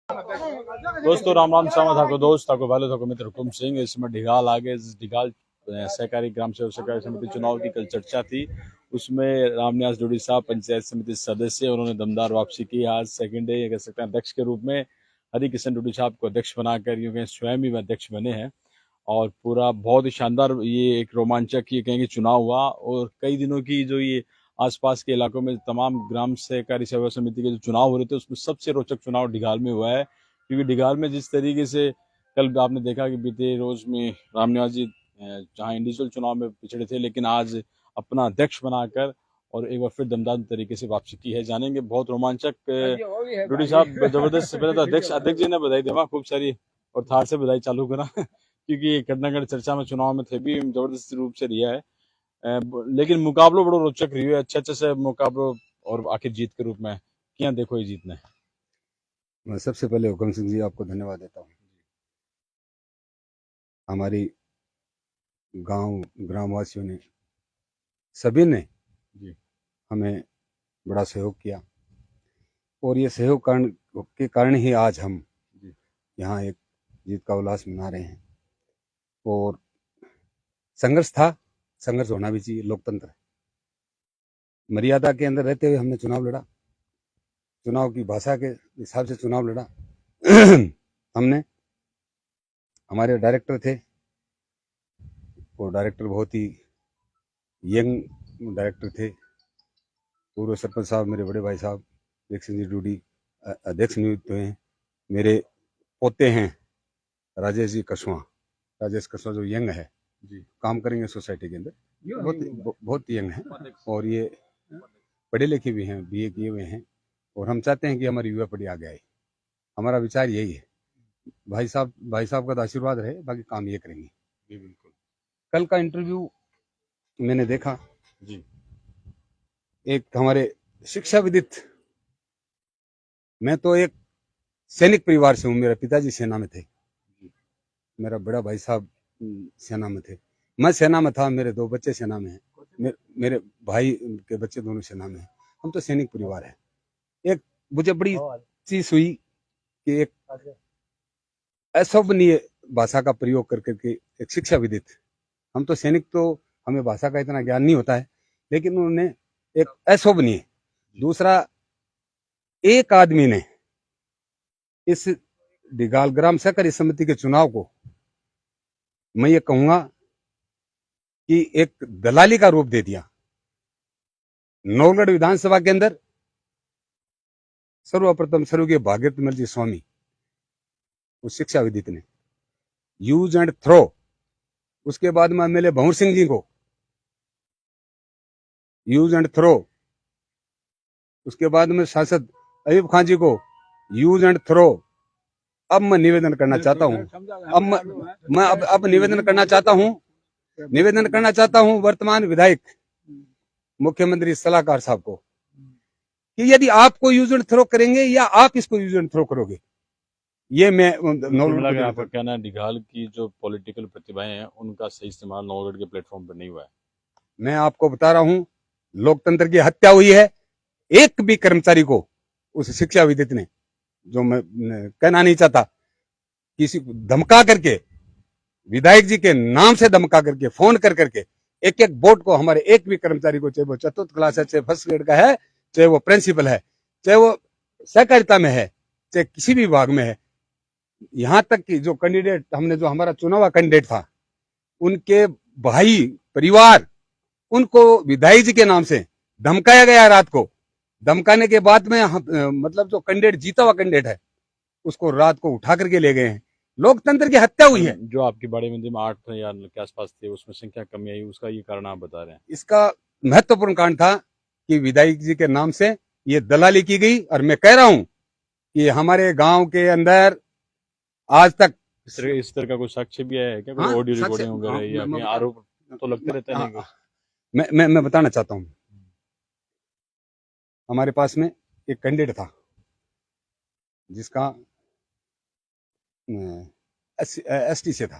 दोस्तों राम राम सामा थाको दोस्त थाको भालो थाको मित्र हुकुम सिंह। इस समय ढिगाल आगे ढिगाल सहकारी ग्राम सेवक सहकारी समिति चुनाव की कल चर्चा थी। उसमें रामनिवास डोडी साहब पंचायत समिति सदस्य, उन्होंने दमदार वापसी की। आज सेकंड डे कह सकते हैं अध्यक्ष के रूप में हरि किशन डोडी साहब को अध्यक्ष बनाकर यूं स्वयं ही अध्यक्ष बने हैं। और पूरा बहुत ही शानदार ये एक रोमांचक ये कहेंगे चुनाव हुआ। और कई दिनों की जो ये आसपास के इलाकों में तमाम ग्राम सहकारी सेवा समिति के जो चुनाव हो रहे थे उसमें सबसे रोचक चुनाव ढिगाल में हुआ है। क्योंकि ढिगाल में जिस तरीके से कल आपने देखा कि बीते रोज में रामनिवास जी जहाँ इंडिविजुअल चुनाव में पिछड़े थे, लेकिन आज अपना अध्यक्ष बनाकर और एक बार फिर दमदार तरीके से वापसी की है। जानेंगे बहुत रोमांचक। डोडी साहब जबरदस्त पहले तो अध्यक्ष जी ने बधाई देवा खूब सारी और थार से बधाई चालू करा क्योंकि घटनागढ़ चर्चा में चुनाव में थे भी जबरदस्त रूप से रिया है। लेकिन मुकाबलो बड़ो रोचक रही है, अच्छे से मुकाबलो और आखिर जीत के रूप में क्या देखो ये जीतने। मैं सबसे पहले हुकुम सिंह जी आपको धन्यवाद देता हूँ। हमारी गांव ग्रामवासियों ने सभी ने जी हमें बड़ा सहयोग किया और ये सहयोग के कारण ही आज हम यहाँ एक जीत का उल्लास मना रहे हैं। और संघर्ष था, संघर्ष होना भी चाहिए, लोकतंत्र है। मर्यादा के अंदर रहते हुए हमने चुनाव लड़ा, चुनाव की भाषा के हिसाब से चुनाव लड़ा। हमने हमारे डायरेक्टर थे, वो डायरेक्टर बहुत ही यंग डायरेक्टर थे। पूर्व सरपंच साहब मेरे बड़े भाई साहब जी डूडी अध्यक्ष नियुक्त हुए हैं। मेरे पोते हैं राजेश जी कसवा, राजेश कसवा जो यंग है जी, काम करेंगे सोसाइटी के अंदर, बहुत यंग है और ये पढ़े लिखे भी हैं, बीए किए हुए हैं। और हम चाहते हैं कि हमारी युवा पीढ़ी आगे आए। हमारा विचार यही है। भाई साहब का तो आशीर्वाद रहे, बाकी काम ये करेंगे। जी बिल्कुल। कल का इंटरव्यू मैंने देखा जी, एक हमारे शिक्षा विदित, मैं तो एक सैनिक परिवार से हूँ, मेरे पिताजी सेना में थे, मेरा बड़ा भाई साहब सेना में थे, मैं सेना में था, मेरे दो बच्चे सेना में हैं, मेरे भाई के बच्चे दोनों सेना में हैं। हम तो सैनिक परिवार है। एक मुझे बड़ी चीज हुई कि एक अशोभनीय भाषा का प्रयोग करके एक शिक्षा विदित, हम तो सैनिक तो हमें भाषा का इतना ज्ञान नहीं होता है, लेकिन उन्होंने एक अशोभनीय, दूसरा एक आदमी ने इस ढिगाल ग्राम सहकारी समिति के चुनाव को मैं ये कहूंगा कि एक दलाली का रूप दे दिया। नौगढ़ विधानसभा के अंदर सर्वप्रथम स्वर्गीय भागीरथ मल जी स्वामी, उस शिक्षा विदित ने यूज एंड थ्रो, उसके बाद में एमएलए भंवर सिंह जी को यूज एंड थ्रो, उसके बाद में सांसद अयूब खान जी को यूज एंड थ्रो। अब मैं निवेदन करना चाहता हूं, अब निवेदन करना चाहता हूं वर्तमान विधायक मुख्यमंत्री सलाहकार साहब को कि यदि आपको यूज एंड थ्रो करेंगे या आप इसको यूज एंड थ्रो करोगे। ये मैं आपका कहना है ढिगाल की जो पॉलिटिकल प्रतिभाएं हैं उनका सही इस्तेमाल नौगढ़ के प्लेटफॉर्म पर नहीं हुआ है। मैं आपको बता रहा हूं, लोकतंत्र की हत्या हुई है। एक भी कर्मचारी को उस शिक्षा विदित ने, जो मैं कहना नहीं चाहता, किसी को धमका करके, विधायक जी के नाम से धमका करके, फोन कर करके एक एक वोट को, हमारे एक भी कर्मचारी को, चाहे वो चतुर्थ क्लास है, चाहे फर्स्ट ग्रेड का है, चाहे वो प्रिंसिपल है, चाहे वो सहकारिता में है, चाहे किसी भी विभाग में है, यहां तक कि जो कैंडिडेट हमने, जो हमारा चुना हुआ कैंडिडेट था, उनके भाई परिवार, उनको विधायक जी के नाम से धमकाया गया। रात को धमकाने के बाद में मतलब जो कैंडिडेट जीता हुआ कैंडिडेट है उसको रात को उठा करके ले गए हैं। लोकतंत्र की हत्या हुई है। जो आपकी बड़ी मंदिर में 8 या के आसपास थे, उसमें संख्या कमी आई, उसका ये कारण आप बता रहे हैं। इसका महत्वपूर्ण कारण था कि विधायक जी के नाम से ये दलाली की गई। और मैं कह रहा हूं कि हमारे गांव के अंदर आज तक इस तरह का कोई साक्ष्य भी है क्या? कोई ऑडियो रिकॉर्डिंग वगैरह या आरोप तो लगते रहते हैं। मैं बताना चाहता हूं, हमारे पास में एक कैंडिडेट था जिसका एसटी से था।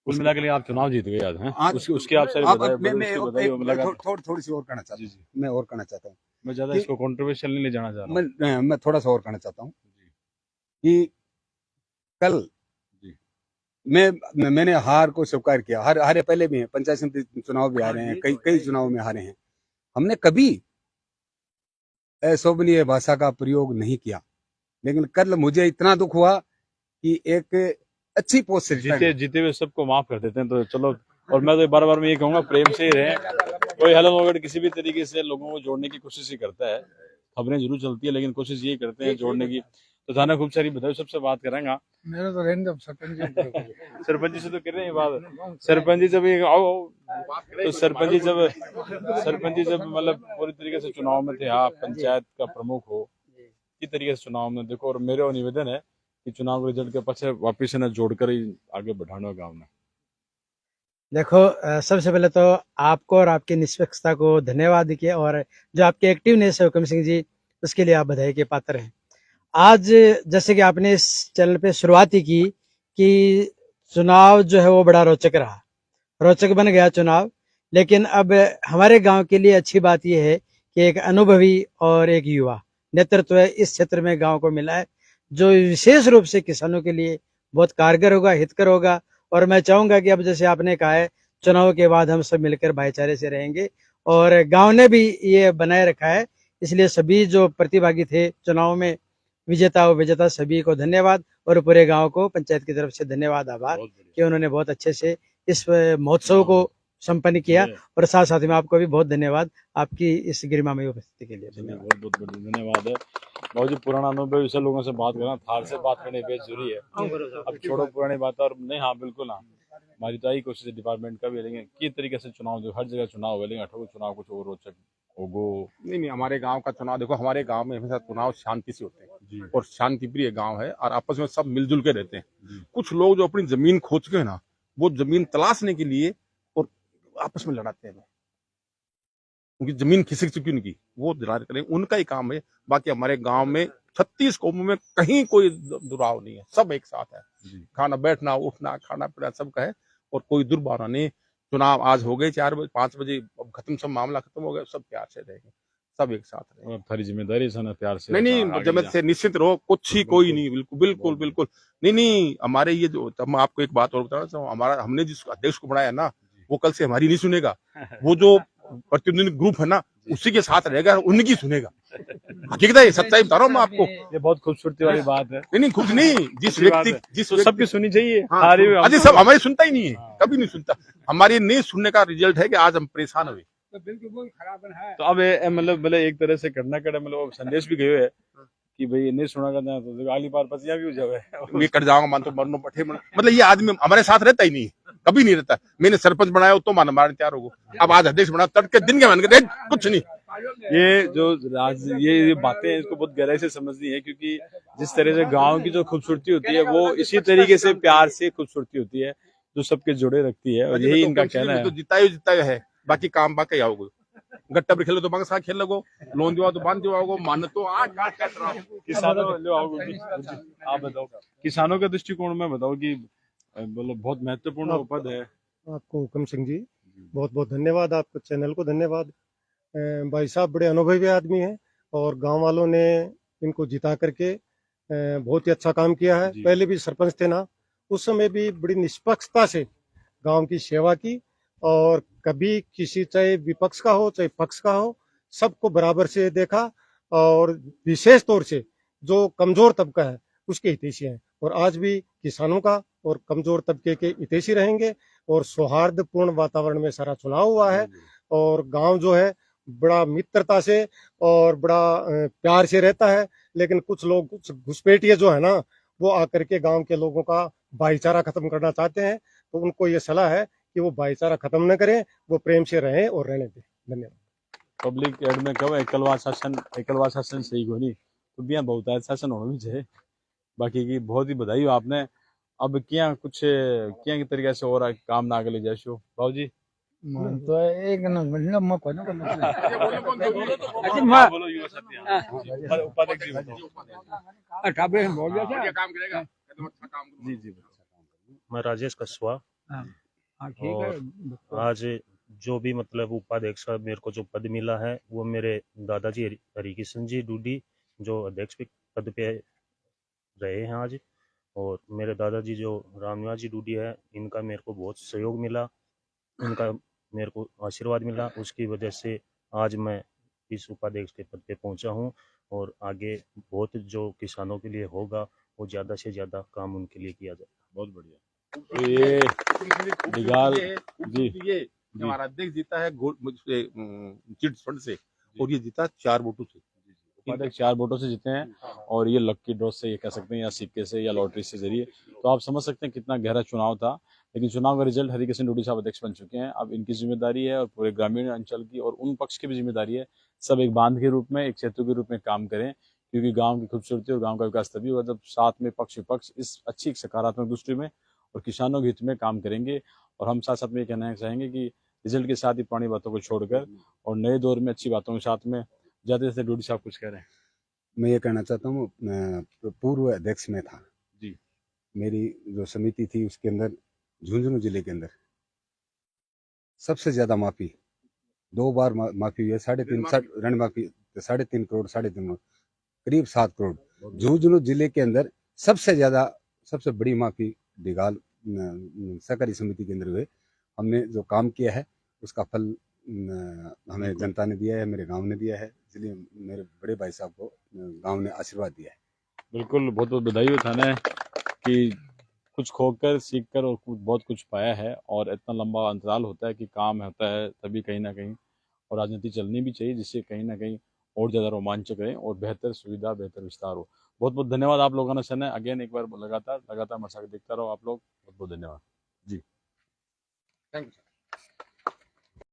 कुल मिला के आप चुनाव जीत गए आज हैं? उसकी आप सारी थोड़ी सी और कहना चाहता हूँ। मैं और कहना चाहता हूँ, मैं ज्यादा इसको कंट्रोवर्शियल नहीं ले जाना चाह रहा हूँ। मैं थोड़ा सा और कहना चाहता हूँ कि कल जी। मैंने हार को स्वीकार किया। हारे पहले भी हैं, पंचायत समिति चुनाव भी हारे हैं, कई चुनाव में हारे हैं। हमने कभी अशोभनीय भाषा का प्रयोग नहीं किया, लेकिन कल मुझे इतना दुख हुआ कि एक अच्छी पोस्ट से जीते जीते हुए सबको माफ कर देते हैं, तो चलो। और मैं तो बार बार मैं ये कहूंगा, प्रेम से ही रहें। कोई हलन वगैरह किसी भी तरीके से लोगों को जोड़ने की कोशिश ही करता है। खबरें जरूर चलती है, लेकिन कोशिश ये करते हैं जोड़ने की। तो थाना खूब सारी बताओ, सबसे बात करेंगे। मेरा तो रहने दो, सरपंच सरपंच जी से तो कर रहे हैं बात। सरपंच जी जब आओ, तो सरपंच जी जब मतलब पूरी तरीके से चुनाव में थे, आप पंचायत का प्रमुख हो, किस तरीके से चुनाव में देखो। और मेरा निवेदन है कि चुनाव के रिजल्ट के पीछे वापिस से न जोड़कर ही आगे बढ़ाना गाँव में। देखो, सबसे पहले तो आपको और आपकी निष्पक्षता को धन्यवाद देखिए, और जो आपके एक्टिवनेस है हुकम सिंह जी, उसके लिए आप बधाई के पात्र हैं। आज जैसे कि आपने इस चैनल पे शुरुआत ही की कि चुनाव जो है वो बड़ा रोचक रहा, रोचक बन गया चुनाव। लेकिन अब हमारे गांव के लिए अच्छी बात यह है कि एक अनुभवी और एक युवा नेतृत्व इस क्षेत्र में गांव को मिला है, जो विशेष रूप से किसानों के लिए बहुत कारगर होगा, हितकर होगा। और मैं चाहूंगा कि अब जैसे आपने कहा है, चुनाव के बाद हम सब मिलकर भाईचारे से रहेंगे, और गांव ने भी ये बनाए रखा है। इसलिए सभी जो प्रतिभागी थे चुनाव में, विजेता और विजेता, सभी को धन्यवाद, और पूरे गांव को पंचायत की तरफ से धन्यवाद, आभार कि उन्होंने बहुत अच्छे से इस महोत्सव को संपन्न किया। और साथ साथ में आपको भी बहुत धन्यवाद आपकी इस गरिमामय उपस्थिति के लिए। बहुत बहुत धन्यवाद है बहुत जी। पुराना अनुभव से लोगों से बात करना, थार से बात करने बेहद जरूरी है। अब छोड़ो पुरानी बात। और नहीं, हाँ बिल्कुल, हाँ हमारी तो यही कोशिश है डिपार्टमेंट का भी, लेकिन किस तरीके से चुनाव, जो हर जगह चुनाव है, लेकिन अठों चुनाव कुछ और रोचक होगो। नहीं, हमारे गांव का चुनाव देखो, हमारे गांव में हमेशा चुनाव शांति से होते हैं और शांति प्रिय गांव है, और आपस में सब मिलजुल के रहते हैं। कुछ लोग जो अपनी जमीन खो चुके हैं ना, वो जमीन तलाशने के लिए और आपस में लड़ाते हैं, उनकी जमीन खिसक चुकी उनकी, वो दिला करें, उनका ही काम है। बाकी हमारे गांव में 36 कौमों में कहीं कोई दुराव नहीं है, सब एक साथ है। खाना, बैठना, उठना, खाना पीना सबका है, और कोई दुर्भावना नहीं। चुनाव आज हो गए 4 बजे 5 बजे, अब खत्म, सब मामला खत्म हो गया, सब प्यार से रहेंगे, सब एक साथ रहेंगे। थारी जिम्मेदारी है ना, प्यार से। नहीं, जमत से निश्चित रहो, कुछ ही कोई नहीं, बिल्कुल बिल्कुल बिल्कुल नहीं। हमारे ये जो, मैं आपको एक बात और बताना चाहूँ, हमारा, हमने जिस अध्यक्ष को बनाया ना, वो कल से हमारी नहीं सुनेगा। वो जो प्रतिनिधि ग्रुप है ना, उसी के साथ रहेगा, उनकी सुनेगा। हकीकत है, सच्चाई बता रहा हूँ मैं आपको। ये बहुत खूबसूरती वाली बात है। नहीं, खुद नहीं, जिस व्यक्ति तो सबकी सुनी चाहिए। अजी सब हमारी सुनता ही नहीं है, कभी नहीं सुनता। हमारी नहीं सुनने का रिजल्ट है कि आज हम परेशान हुए। तो अब मतलब एक तरह से करना कड़ा, मतलब संदेश भी गयो है कि भाई नहीं सुना करना, तो अगली बार पसिया भी हो जावे। मैं कट जाऊंगा, मान तो मरनो पठे, मतलब ये आदमी हमारे साथ रहता ही नहीं, कभी नहीं रहता। मैंने सरपंच बनाया तो मारने तैयार हो, अब आज अध्यक्ष बना, तड़के दिन के मान के कुछ नहीं। ये जो ये बातें हैं, इसको बहुत गहराई से समझनी है, क्योंकि जिस तरह से गांव की जो खूबसूरती होती है, वो इसी तरीके से प्यार से खूबसूरती होती है, जो सबके जुड़े रखती है। और यही इनका कहना है। तो जितायो है, बाकी काम बाकी आओगे। गट्टा पर खेलो तो बांग साथ खेल लगो, लोन दिवा तो बांध दिवाओ, मान तो आज किसानों, आप बताओ, किसानों के दृष्टिकोण में बताओ कि मतलब बहुत महत्वपूर्ण उपद है। आपको हुकम सिंह जी बहुत बहुत धन्यवाद, आपको चैनल को धन्यवाद। भाई साहब बड़े अनुभवी आदमी हैं, और गांव वालों ने इनको जिता करके बहुत ही अच्छा काम किया है। पहले भी सरपंच थे ना, उस समय भी बड़ी निष्पक्षता से गांव की सेवा की, और कभी किसी, चाहे विपक्ष का हो चाहे पक्ष का हो, सबको बराबर से देखा, और विशेष तौर से जो कमजोर तबका है उसके हितैषी हैं। और आज भी किसानों का और कमजोर तबके के हितैषी रहेंगे, और सौहार्दपूर्ण वातावरण में सारा चुनाव हुआ है। और गांव जो है बड़ा मित्रता से और बड़ा प्यार से रहता है। लेकिन कुछ लोग, कुछ घुसपैठिए जो है ना, वो आकर के गांव के लोगों का भाईचारा खत्म करना चाहते हैं। तो उनको ये सलाह है कि वो भाईचारा खत्म न करें, वो प्रेम से रहें और रहने दें। धन्यवाद। पब्लिक एड में कब एकलवा शासन सही को नहीं, तो बिया बहुत शासन होना भी चाहिए। बाकी की बहुत ही बधाई हो आपने। अब क्या कुछ क्या की तरीके से और काम ना आगे ले जाशो बाबू जी। तो एक न मैं कोई बोलो युवा साथी, उपाध्यक्ष जी बताओ। अठाबे बोल गया था। काम करेगा, जी जी। मैं राजेश कस्वा, और आज जो भी मतलब उपाध्यक्ष का मेरे को जो पद मिला है, वो मेरे दादाजी हरिकिशन जी डूडी, जो अध्यक्ष पद पे रहे हैं आज। और मेरे दादाजी जो रामनिवास जी डूडी है, इनका मेरे को बहुत सहयोग मिला, इनका मेरे को आशीर्वाद मिला, उसकी वजह से आज मैं इस उपाध्यक्ष के पद पे पहुंचा हूं। और आगे बहुत जो किसानों के लिए होगा वो ज़्यादा से ज़्यादा काम उनके लिए किया जाए। बहुत बढ़िया। तो ये डिगाल जी ये हमारा अध्यक्ष जीता है चिट फंड से, और ये जीता 4 वोटों से। उपाध्यक्ष 4 वोटों से जीते हैं, और ये लक्की ड्रॉ से ये कह सकते हैं, या सिक्के से या लॉटरी से जरिए। तो आप समझ सकते हैं कितना गहरा चुनाव था, लेकिन चुनाव का रिजल्ट हरिकिशन डूडी साहब अध्यक्ष बन चुके हैं। अब इनकी जिम्मेदारी है और पूरे ग्रामीण अंचल की और उन पक्ष की भी जिम्मेदारी है, सब एक बांध के रूप में, एक सेतु के रूप में काम करें, क्योंकि गांव की खूबसूरती और गांव का विकास तभी होगा जब साथ में पक्ष विपक्ष इस अच्छी सकारात्मक दृष्टि में और किसानों के हित में काम करेंगे। और हम साथ साथ में ये कहना चाहेंगे कि रिजल्ट के साथ ही पुरानी बातों को छोड़कर और नए दौर में अच्छी बातों के साथ में ज्यादा से डूडी साहब कुछ कह रहे हैं। मैं ये कहना चाहता हूँ, पूर्व अध्यक्ष में था जी। मेरी जो समिति थी उसके अंदर झुंझुनू जिले के अंदर सबसे ज्यादा माफी 2 बार माफी हुई है, 3.5 ऋण माफी 3.5 करोड़ 3.5 करोड़ करीब 7 करोड़ झुंझुनू जिले के अंदर सबसे ज्यादा सबसे बड़ी माफी डिगाल सहकारी समिति के अंदर हुए। हमने जो काम किया है उसका फल हमें जनता ने दिया है, मेरे गांव ने दिया है, इसलिए मेरे बड़े भाई साहब को गांव ने आशीर्वाद दिया है। बिल्कुल, बहुत बहुत बधाई हो थाने कि कुछ खोकर सीख कर और बहुत कुछ पाया है। और इतना लंबा अंतराल होता है कि काम होता है तभी कहीं ना कहीं, और राजनीति चलनी भी चाहिए जिससे कहीं ना कहीं और ज़्यादा रोमांचक रहे और बेहतर सुविधा बेहतर विस्तार हो। बहुत बहुत धन्यवाद आप लोगों ने सुना। अगेन एक बार लगातार हमारे साथ देखता रहो आप लोग। बहुत बहुत धन्यवाद जी। Thank you.